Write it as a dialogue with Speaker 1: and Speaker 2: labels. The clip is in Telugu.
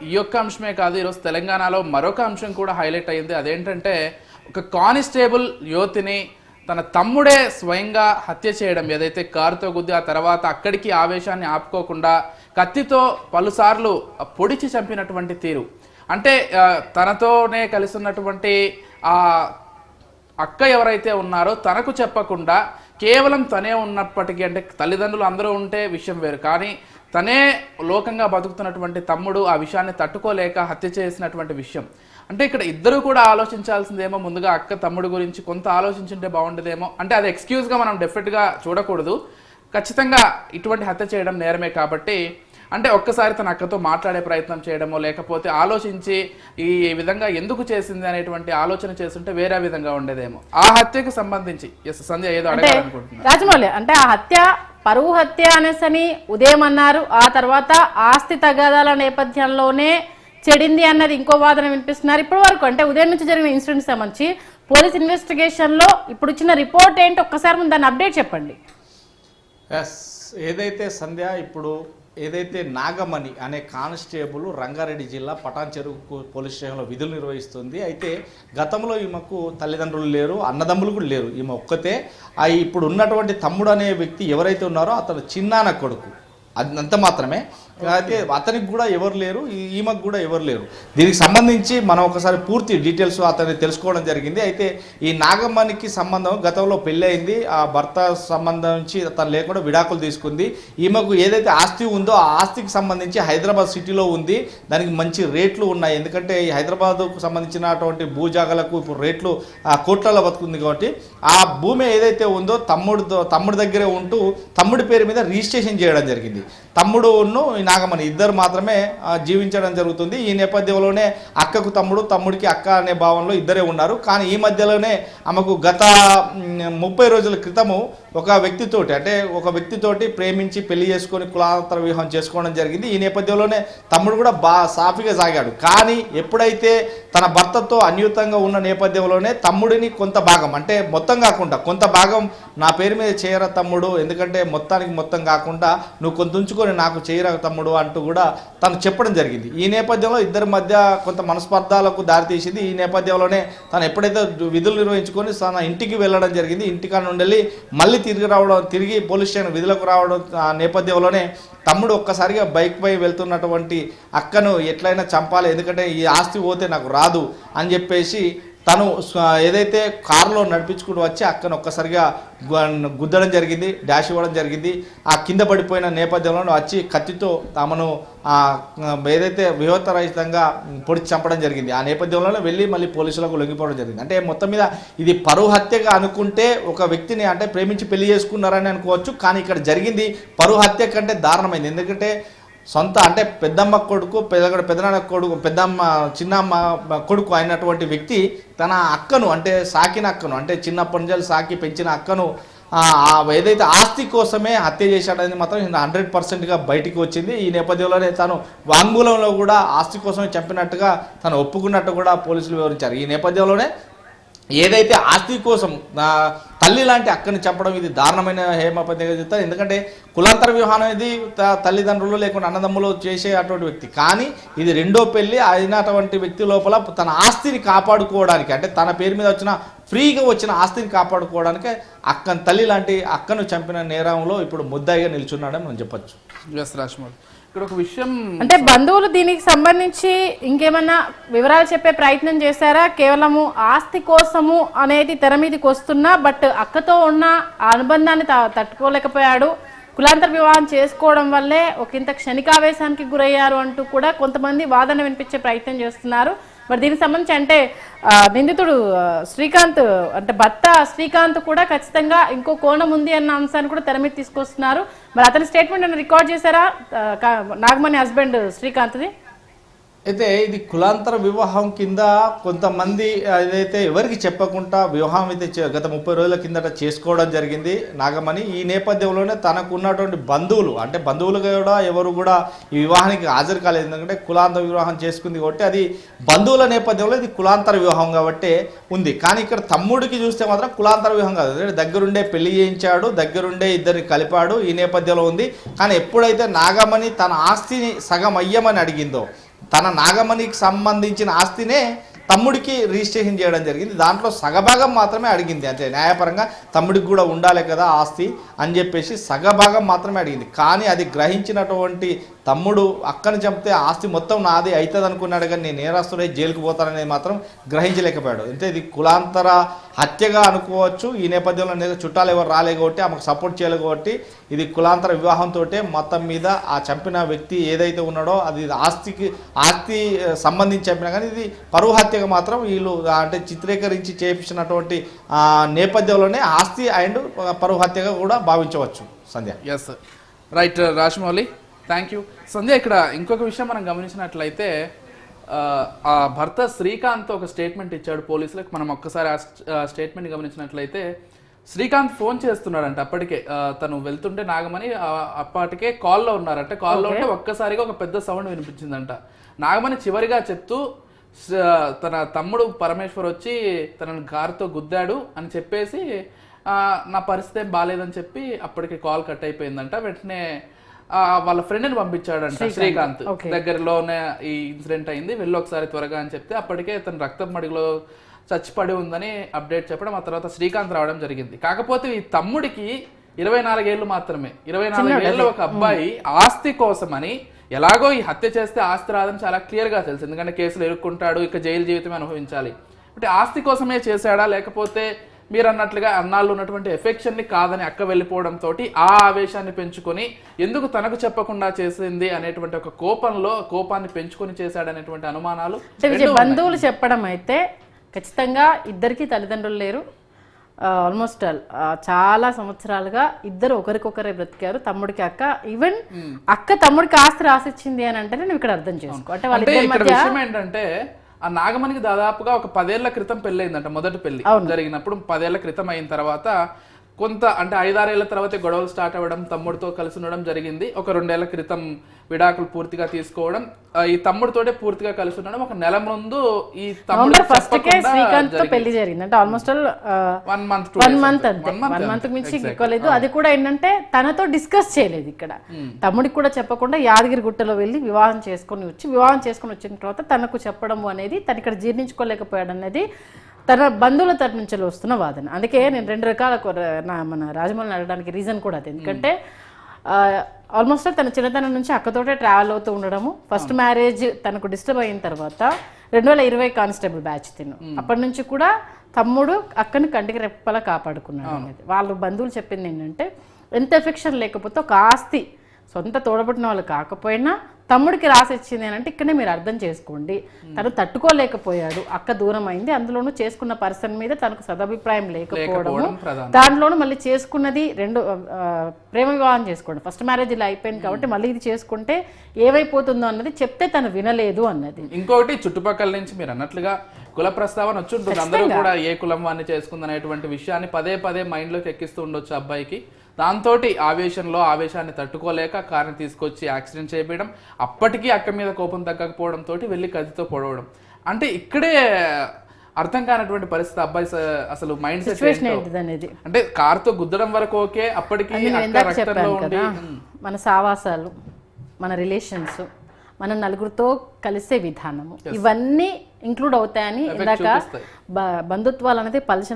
Speaker 1: ఈ యొక్క అంశమే కాదు, ఈరోజు తెలంగాణలో మరొక అంశం కూడా హైలైట్ అయింది. అదేంటంటే ఒక కానిస్టేబుల్ యువతిని తన తమ్ముడే స్వయంగా హత్య చేయడం, ఏదైతే కారుతో గుద్ది ఆ తర్వాత అక్కడికి ఆవేశాన్ని ఆపుకోకుండా కత్తితో పలుసార్లు పొడిచి చంపినటువంటి తీరు. అంటే తనతోనే కలిసి ఉన్నటువంటి ఆ అక్క ఎవరైతే ఉన్నారో తనకు చెప్పకుండా కేవలం తనే ఉన్నప్పటికీ, అంటే తల్లిదండ్రులు అందరూ ఉంటే విషయం వేరు, కానీ తనే లోకంగా బతుకుతున్నటువంటి తమ్ముడు ఆ విషయాన్ని తట్టుకోలేక హత్య చేసినటువంటి విషయం. అంటే ఇక్కడ ఇద్దరు కూడా ఆలోచించాల్సిందేమో, ముందుగా అక్క తమ్ముడు గురించి కొంత ఆలోచించుంటే బాగుండేదేమో. అంటే అది ఎక్స్క్యూజ్గా మనం డెఫినెట్గా చూడకూడదు. ఖచ్చితంగా ఇటువంటి హత్య చేయడం నేరమే కాబట్టి అంటే ఒక్కసారి తన అక్కతో మాట్లాడే ప్రయత్నం చేయడమో, లేకపోతే ఆలోచించి ఈ విధంగా ఎందుకు చేసింది అనేటువంటి ఆలోచన చేస్తుంటే వేరే విధంగా ఉండేదేమో. ఆ హత్యకు సంబంధించి సంధ్య ఏదో అడగాలనుకుంటున్నారు.
Speaker 2: రాజమౌళి, అంటే ఆ హత్య పరువు హత్య అనేసని ఉదయం అన్నారు, ఆ తర్వాత ఆస్తి తగాదాల నేపథ్యంలోనే చెడింది అన్నది ఇంకో వాదన వినిపిస్తున్నారు. ఇప్పటి వరకు అంటే ఉదయం నుంచి జరిగిన ఇన్సిడెంట్ సంబంధించి పోలీస్ ఇన్వెస్టిగేషన్ లో ఇప్పుడు ఇచ్చిన రిపోర్ట్ ఏంటి, ఒక్కసారి ముందు దాన్ని అప్డేట్ చెప్పండి.
Speaker 3: ఏదైతే సంధ్య ఇప్పుడు ఏదైతే నాగమణి అనే కానిస్టేబుల్ రంగారెడ్డి జిల్లా పటాన్ చెరువు పోలీస్ స్టేషన్లో విధులు నిర్వహిస్తుంది. అయితే గతంలో ఈమెకు తల్లిదండ్రులు లేరు, అన్నదమ్ములు కూడా లేరు, ఈమె ఒక్కతే. ఇప్పుడు ఉన్నటువంటి తమ్ముడు అనే వ్యక్తి ఎవరైతే ఉన్నారో అతను చిన్నాన్న కొడుకు, అంత మాత్రమే. అయితే అతనికి కూడా ఎవరు లేరు, ఈమెకు కూడా ఎవరు లేరు. దీనికి సంబంధించి మనం ఒకసారి పూర్తి డీటెయిల్స్ అతన్ని తెలుసుకోవడం జరిగింది. అయితే ఈ నాగమ్మనికి సంబంధం గతంలో పెళ్ళి అయింది, ఆ భర్త సంబంధించి తను లేకుండా విడాకులు తీసుకుంది. ఈమెకు ఏదైతే ఆస్తి ఉందో ఆ ఆస్తికి సంబంధించి హైదరాబాద్ సిటీలో ఉంది, దానికి మంచి రేట్లు ఉన్నాయి. ఎందుకంటే ఈ హైదరాబాద్కు సంబంధించినటువంటి భూజాగాలకు ఇప్పుడు రేట్లు కోట్లలో బతుకుంది కాబట్టి ఆ భూమి ఏదైతే ఉందో తమ్ముడి దగ్గరే ఉంటూ తమ్ముడి పేరు మీద రిజిస్ట్రేషన్ చేయడం జరిగింది. తమ్ముడును నాగమణి ఇద్దరు మాత్రమే జీవించడం జరుగుతుంది. ఈ నేపథ్యంలోనే అక్కకు తమ్ముడు, తమ్ముడికి అక్క అనే భావంలో ఇద్దరే ఉన్నారు. కానీ ఈ మధ్యలోనే ఆమెకు గత 30 రోజుల క్రితము ఒక వ్యక్తితోటి ప్రేమించి పెళ్లి చేసుకొని కులాంతర వివాహం చేసుకోవడం జరిగింది. ఈ నేపథ్యంలోనే తమ్ముడు కూడా సాఫీగా సాగాడు. కానీ ఎప్పుడైతే తన భర్తతో అన్యూతంగా ఉన్న నేపథ్యంలోనే తమ్ముడిని కొంత భాగం, అంటే మొత్తం కాకుండా కొంత భాగం నా పేరు మీద చేయరా తమ్ముడు, ఎందుకంటే మొత్తానికి మొత్తం కాకుండా నువ్వు కొంత ఉంచుకొని నాకు చేయరా తమ్ముడు అంటూ కూడా తను చెప్పడం జరిగింది. ఈ నేపథ్యంలో ఇద్దరి మధ్య కొంత మనస్పర్ధాలకు దారితీసింది. ఈ నేపథ్యంలోనే తను ఎప్పుడైతే విధులు నిర్వహించుకొని తన ఇంటికి వెళ్ళడం జరిగింది, ఇంటికాడ నుండి మళ్ళీ తిరిగి పోలీస్ స్టేషన్ విధులకు రావడం నేపథ్యంలోనే తమ్ముడు ఒక్కసారిగా బైక్ పై వెళ్తున్నటువంటి అక్కను ఎట్లయినా చంపాలి, ఎందుకంటే ఈ ఆస్తి పోతే నాకు రాదు అని చెప్పేసి తను ఏదైతే కారులో నడిపించుకుంటూ వచ్చి అక్కను ఒక్కసారిగా గుద్దడం జరిగింది, డాష్ ఇవ్వడం జరిగింది. ఆ కింద పడిపోయిన నేపథ్యంలో వచ్చి కత్తితో ఆమెను ఏదైతే వివతరహితంగా పొడిచి చంపడం జరిగింది. ఆ నేపథ్యంలోనే వెళ్ళి మళ్ళీ పోలీసులకు లొంగిపోవడం జరిగింది. అంటే మొత్తం మీద ఇది పరువు హత్యగా అనుకుంటే ఒక వ్యక్తిని అంటే ప్రేమించి పెళ్లి చేసుకున్నారని అనుకోవచ్చు, కానీ ఇక్కడ జరిగింది పరువు హత్య కంటే దారుణమైంది. ఎందుకంటే సొంత అంటే పెద్దమ్మ కొడుకు, పెదనాన్న కొడుకు, పెద్దమ్మ చిన్నమ్మ కొడుకు అయినటువంటి వ్యక్తి తన అక్కను అంటే సాకిన అక్కను, అంటే చిన్నప్పటి నుంచి సాకి పెంచిన అక్కను ఏదైతే ఆస్తి కోసమే హత్య చేశాడని మాత్రం 100%గా బయటికి వచ్చింది. ఈ నేపథ్యంలోనే తను వాంగ్మూలంలో కూడా ఆస్తి కోసమే చంపినట్టుగా తను ఒప్పుకున్నట్టు కూడా పోలీసులు వివరించారు. ఈ నేపథ్యంలోనే ఏదైతే ఆస్తి కోసం తల్లి లాంటి అక్కని చంపడం ఇది దారుణమైన హేమపతిగా చెప్తారు. ఎందుకంటే కులాంతర వివాహం అనేది తల్లిదండ్రులు లేకుండా అన్నదమ్ములు చేసే అటువంటి వ్యక్తి, కానీ ఇది రెండో పెళ్లి అయినటువంటి వ్యక్తి లోపల తన ఆస్తిని కాపాడుకోవడానికి, అంటే తన పేరు మీద వచ్చిన ఫ్రీగా వచ్చిన ఆస్తిని కాపాడుకోవడానికి తల్లి లాంటి అక్కను చంపిన నేరంలో ఇప్పుడు ముద్దాయిగా నిల్చున్నాడని మనం చెప్పచ్చు.
Speaker 1: ఇక్కడ ఒక విషయం,
Speaker 2: అంటే బంధువులు దీనికి సంబంధించి ఇంకేమన్నా వివరాలు చెప్పే ప్రయత్నం చేశారా? కేవలము ఆస్తి కోసము అనేది తెర మీదకి వస్తున్నా, బట్ అక్కతో ఉన్న అనుబంధాన్ని తట్టుకోలేకపోయాడు, కులాంతర వివాహం చేసుకోవడం వల్లే ఒకంత క్షణికావేశానికి గురయ్యారు అంటూ కూడా కొంతమంది వాదన వినిపించే ప్రయత్నం చేస్తున్నారు. మరి దీనికి సంబంధించి అంటే నిందితుడు శ్రీకాంత్ అంటే భర్త శ్రీకాంత్ కూడా ఖచ్చితంగా ఇంకో కోణం ఉంది అన్న అంశాన్ని కూడా తెర మీద తీసుకొస్తున్నారు. మరి అతని స్టేట్మెంట్ రికార్డ్ చేశారా నాగమణి హస్బెండ్ శ్రీకాంత్ది?
Speaker 3: అయితే ఇది కులాంతర వివాహం కింద కొంతమంది ఏదైతే ఎవరికి చెప్పకుండా వివాహం అయితే గత 30 రోజుల కిందట చేసుకోవడం జరిగింది నాగమణి. ఈ నేపథ్యంలోనే తనకు ఉన్నటువంటి బంధువులు, అంటే బంధువులు కూడా ఎవరు కూడా ఈ వివాహానికి హాజరు కాలేదు, ఎందుకంటే కులాంతర వివాహం చేసుకుంది కాబట్టి అది బంధువుల నేపథ్యంలో ఇది కులాంతర వివాహం కాబట్టి ఉంది. కానీ ఇక్కడ తమ్ముడికి చూస్తే మాత్రం కులాంతర వివాహం కాదు, దగ్గరుండే పెళ్లి చేయించాడు, దగ్గరుండే ఇద్దరిని కలిపాడు, ఈ నేపథ్యంలో ఉంది. కానీ ఎప్పుడైతే నాగమణి తన ఆస్తిని సగం అయ్యమని అడిగిందో, తన నాగమణికి సంబంధించిన ఆస్తినే తమ్ముడికి రిజిస్ట్రేషన్ చేయడం జరిగింది. దాంట్లో సగభాగం మాత్రమే అడిగింది. అంటే న్యాయపరంగా తమ్ముడికి కూడా ఉండాలి కదా ఆస్తి అని చెప్పేసి సగభాగం మాత్రమే అడిగింది. కానీ అది గ్రహించినటువంటి తమ్ముడు అక్కని చంపితే ఆస్తి మొత్తం నాది అవుతుంది అనుకున్నాడు, కానీ నేను నేరస్తుడై జైలుకు పోతాననేది మాత్రం గ్రహించలేకపోయాడు. అంటే ఇది కులాంతర హత్యగా అనుకోవచ్చు. ఈ నేపథ్యంలో చుట్టాలు ఎవరు రాలే కాబట్టి ఆమెకు సపోర్ట్ చేయలేదు కాబట్టి ఇది కులాంతర వివాహంతో మొత్తం మీద ఆ చంపిన వ్యక్తి ఏదైతే ఉన్నాడో అది ఆస్తి సంబంధించి చంపినా కానీ ఇది పరువు హత్యగా మాత్రం వీళ్ళు అంటే చిత్రీకరించి చేయించినటువంటి నేపథ్యంలోనే ఆస్తి అండ్ పరువు హత్యగా కూడా భావించవచ్చు. Sandhya.
Speaker 1: Yes right Rajamouli, thank you. Sandhya, ఇక్కడ ఇంకొక విషయం మనం గమనించినట్లయితే ఆ భర్త శ్రీకాంత్ ఒక స్టేట్మెంట్ ఇచ్చాడు పోలీసులకు. మనం ఒక్కసారి ఆ స్టేట్మెంట్ గమనించినట్లయితే శ్రీకాంత్ ఫోన్ చేస్తున్నాడంట. అప్పటికే తను వెళ్తుంటే నాగమణి అప్పటికే కాల్లో ఉన్నారంటే కాల్లో ఉంటే ఒక్కసారిగా ఒక పెద్ద సౌండ్ వినిపించిందంట. నాగమణి చివరిగా చెప్తూ తన తమ్ముడు పరమేశ్వర్ వచ్చి తనను కారుతో గుద్దాడు అని చెప్పేసి నా పరిస్థితి ఏం బాగాలేదని చెప్పి అప్పటికి కాల్ కట్ అయిపోయిందంట. వెంటనే వాళ్ళ ఫ్రెండ్ని పంపించాడంట శ్రీకాంత్. దగ్గరలోనే ఈ ఇన్సిడెంట్ అయింది, వెళ్ళి ఒకసారి త్వరగా అని చెప్తే అప్పటికే తన రక్తం మడిలో చచ్చిపడి ఉందని అప్డేట్ చెప్పడం, ఆ తర్వాత శ్రీకాంత్ రావడం జరిగింది. కాకపోతే ఈ తమ్ముడికి 24 ఏళ్ళు మాత్రమే. 24 ఏళ్ళ ఒక అబ్బాయి ఆస్తి కోసమని ఎలాగో ఈ హత్య చేస్తే ఆస్తి రాదని చాలా క్లియర్గా తెలుసు. ఎందుకంటే కేసులు ఎదుర్కొంటాడు, ఇక జైలు జీవితమే అనుభవించాలి. అంటే ఆస్తి కోసమే చేశాడా, లేకపోతే మీరు అన్నట్లుగా అన్నాళ్ళు ఉన్నటువంటి ఎఫెక్షన్ని కాదని అక్క వెళ్ళిపోవడంతో ఆ ఆవేశాన్ని పెంచుకొని ఎందుకు తనకు చెప్పకుండా చేసింది అనేటువంటి ఒక కోపాన్ని పెంచుకొని చేశాడనేటువంటి అనుమానాలు.
Speaker 2: బంధువులు చెప్పడం అయితే ఖచ్చితంగా ఇద్దరికి తల్లిదండ్రులు లేరు. ఆల్మోస్ట్ చాలా సంవత్సరాలుగా ఇద్దరు ఒకరికొకరే బ్రతికారు, తమ్ముడికి అక్క. ఈవెన్ అక్క తమ్ముడికి ఆస్తి రాసిచ్చింది అని అంటే నువ్వు ఇక్కడ అర్థం చేసుకో. అంటే వాళ్ళ
Speaker 1: విషయం ఏంటంటే ఆ నాగమణికి దాదాపుగా ఒక 10 ఏళ్ల క్రితం పెళ్ళయిందంట. మొదటి పెళ్లి జరిగినప్పుడు 10 ఏళ్ల క్రితం అయిన తర్వాత కొంత అంటే 5-6 ఏళ్ల తర్వాత గొడవలు స్టార్ట్ అవ్వడం, తమ్ముడితో కలిసి ఉండడం జరిగింది. ఒక 2 ఏళ్ల క్రితం విడాకులు పూర్తిగా తీసుకోవడం, ఈ తమ్ముడితోటే పూర్తిగా కలిసి ఉండడం. ఒక నెల ముందు ఈ తమ్ముడు
Speaker 2: శ్రీకాంత్ తో పెళ్లి జరిగింది. అంటే ఆల్మోస్ట్ 1 మంత్ మించి ఎక్కువలేదు. అది కూడా ఏంటంటే తనతో డిస్కస్ చేయలేదు. ఇక్కడ తమ్ముడికి కూడా చెప్పకుండా యాదగిరి గుట్టలో వెళ్ళి వివాహం చేసుకొని వచ్చిన తర్వాత తనకు చెప్పడం అనేది తను ఇక్కడ జీర్ణించుకోలేకపోయాడు అనేది తన బంధువుల తరపు నుంచి వస్తున్న వాదన. అందుకే నేను 2 రకాల మన రాజమౌళిని అడగడానికి రీజన్ కూడా అది. ఎందుకంటే ఆల్మోస్ట్ తన చిన్నతనం నుంచి అక్కతోటే ట్రావెల్ అవుతూ ఉండడము. ఫస్ట్ మ్యారేజ్ తనకు డిస్టర్బ్ అయిన తర్వాత 2020 కానిస్టేబుల్ బ్యాచ్ అప్పటి నుంచి కూడా తమ్ముడు అక్కని కంటికి రెప్పలా కాపాడుకున్నాడు అనేది వాళ్ళు బంధువులు చెప్పింది. ఏంటంటే ఎంత ఎఫెక్షన్ లేకపోతే ఒక ఆస్తి సొంత తోడబుట్టిన వాళ్ళు కాకపోయినా తమ్ముడికి రాసిచ్చింది అని అంటే ఇక్కడే మీరు అర్థం చేసుకోండి. తను తట్టుకోలేకపోయాడు, అక్క దూరం అయింది, అందులోనూ చేసుకున్న పర్సన్ మీద తనకు సదభిప్రాయం లేకపోవడము, దాంట్లోనూ మళ్ళీ చేసుకున్నది ప్రేమ వివాహం చేసుకోండి. ఫస్ట్ మ్యారేజ్ ఇలా అయిపోయింది కాబట్టి మళ్ళీ ఇది చేసుకుంటే ఏమైపోతుందో అన్నది చెప్తే తను వినలేదు అన్నది.
Speaker 1: ఇంకోటి చుట్టుపక్కల నుంచి మీరు అన్నట్లుగా కుల ప్రస్తావన వచ్చి ఉంటుంది. అందరూ కూడా ఏ కులం వాడిని చేసుకుందనేటువంటి విషయాన్ని పదే మైండ్లోకి ఎక్కిస్తూ ఉండొచ్చు అబ్బాయికి. దాంతో ఆవేశాన్ని తట్టుకోలేక కారుని తీసుకొచ్చి యాక్సిడెంట్ చేయడం, అప్పటికీ అక్క మీద కోపం తగ్గకపోవడంతో వెళ్ళి కత్తితో పొడవడం. అంటే ఇక్కడే అర్థం కానటువంటి పరిస్థితి అబ్బాయి అసలు మైండ్ సెట్
Speaker 2: అనేది.
Speaker 1: అంటే కారుతో గుద్దడం వరకు ఓకే, అప్పటికి
Speaker 2: మన సావాసాలు, మన రిలేషన్స్, మన నలుగురితో కలిసే విధానము, ఇవన్నీ ఇంక్లూడ్ అవుతాయని ఇందాక బంధుత్వాలు అనేది పలిచిన